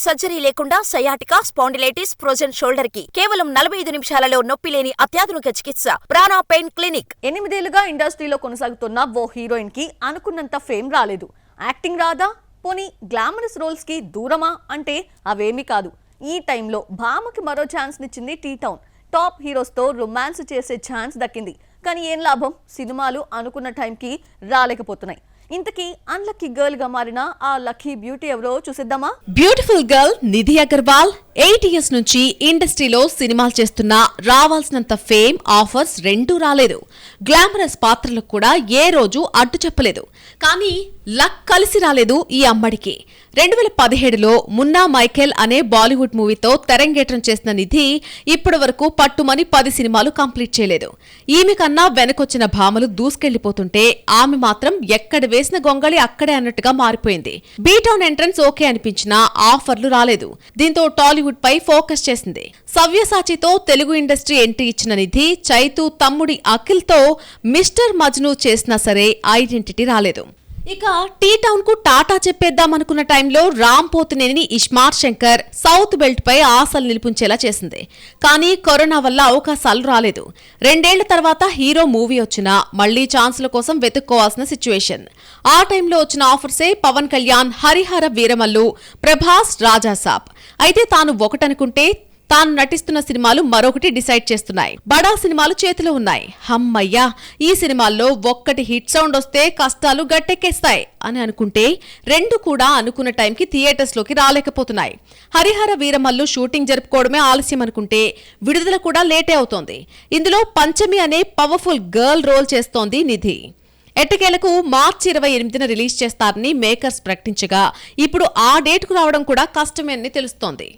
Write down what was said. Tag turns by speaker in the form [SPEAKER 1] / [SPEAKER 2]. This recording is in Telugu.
[SPEAKER 1] సర్జరీ లేకుండా సయాటికా, స్పాండిలైటిస్, ఫ్రోజన్ షోల్డర్ కి కేవలం 45 నిమిషాలలో నొప్పి లేని అత్యాధునిక చికిత్స ప్రాణ పెయిన్ క్లినిక్.
[SPEAKER 2] 8 ఏళ్లుగా ఇండస్ట్రీలో కొనసాగుతున్న ఓ హీరోయిన్ కి అనుకున్నంత ఫేమ్ రాలేదు. యాక్టింగ్ రాదా, పోనీ గ్లామరస్ రోల్స్ కి దూరమా అంటే అవేమీ కాదు. ఈ టైంలో భామకి మరో ఛాన్స్ నిచ్చింది టీ టౌన్. టాప్ హీరోస్ తో రొమాన్స్ చేసే ఛాన్స్ దక్కింది. కానీ ఏం లాభం, సినిమాలు అనుకున్న టైంకి రాలేకపోతున్నాయి. ఇంతకీ అన్లక్కీ గర్ల్ గా మారిన ఆ లక్కీ బ్యూటీ ఎవరో చూసిద్దామా?
[SPEAKER 3] Beautiful girl Nidhi Agarwal 8 years నుంచి ఇండస్ట్రీలో సినిమాలు చేస్తున్నా రావాల్సినంత ఫేమ్, ఆఫర్స్ రెండూ రాలేదు. గ్లామరస్ పాత్రలకు కూడా ఏ రోజు అడ్డు చెప్పలేదు. కానీ లక్ కలిసి రాలేదు ఈ అమ్మడికి. 2017లో మున్నా మైకేల్ అనే బాలీవుడ్ మూవీతో తెరంగేట్రం చేసిన నిధి ఇప్పటి వరకు పట్టుమని 10 సినిమాలు కంప్లీట్ చేయలేదు. ఈమె కన్నా వెనకొచ్చిన భామలు దూసుకెళ్లిపోతుంటే ఆమె మాత్రం ఎక్కడ వేసిన గొంగళి అక్కడే అన్నట్టుగా మారిపోయింది. బీటౌన్ ఎంట్రన్స్ ఓకే అనిపించినా ఆఫర్లు రాలేదు. దీంతో టాలీవుడ్ పై ఫోకస్ చేసింది. సవ్యసాచితో తెలుగు ఇండస్ట్రీ ఎంట్రీ ఇచ్చిన నిధి చైతు తమ్ముడి అఖిల్ తో మిస్టర్ మజ్ను చేసినా సరే ఐడెంటిటీ రాలేదు. ఇక టీ టౌన్ కు టాటా చెప్పేద్దామనుకున్న టైంలో రామ్ పోతినేని ఇస్మార్ట్ శంకర్ సౌత్ బెల్ట్ పై ఆశలు నిలిపించేలా చేసింది. కానీ కరోనా వల్ల అవకాశాలు రాలేదు. 2 ఏళ్ల తర్వాత హీరో మూవీ వచ్చినా మళ్లీ ఛాన్సుల కోసం వెతుక్కోవాల్సిన సిచ్యువేషన్. ఆ టైంలో వచ్చిన ఆఫర్సే పవన్ కళ్యాణ్, హరిహర వీరమల్లు, ప్రభాస్, రాజాసాబ్. అయితే తాను ఒకటనుకుంటే తాను నటిస్తున్న సినిమాలు మరొకటి డిసైడ్ చేస్తున్నాయి. బడా సినిమాలు చేతిలో ఉన్నాయి. హమ్మయ్యా, ఈ సినిమాల్లో ఒక్కటి హిట్ సౌండ్ వస్తే కష్టాలు గట్టెక్కేస్తాయి అని అనుకుంటే 2 కూడా అనుకున్న టైంకి థియేటర్స్ లోకి రాలేకపోతున్నాయి. హరిహర వీరమల్లు షూటింగ్ జరుపుకోవడమే ఆలస్యం అనుకుంటే విడుదల కూడా లేటే అవుతోంది. ఇందులో పంచమి అనే పవర్ఫుల్ గర్ల్ రోల్ చేస్తోంది నిధి. ఎట్టకేలకు మార్చి 28న రిలీజ్ చేస్తారని మేకర్స్ ప్రకటించగా ఇప్పుడు ఆ డేట్ కు రావడం కూడా కష్టమే అని తెలుస్తోంది.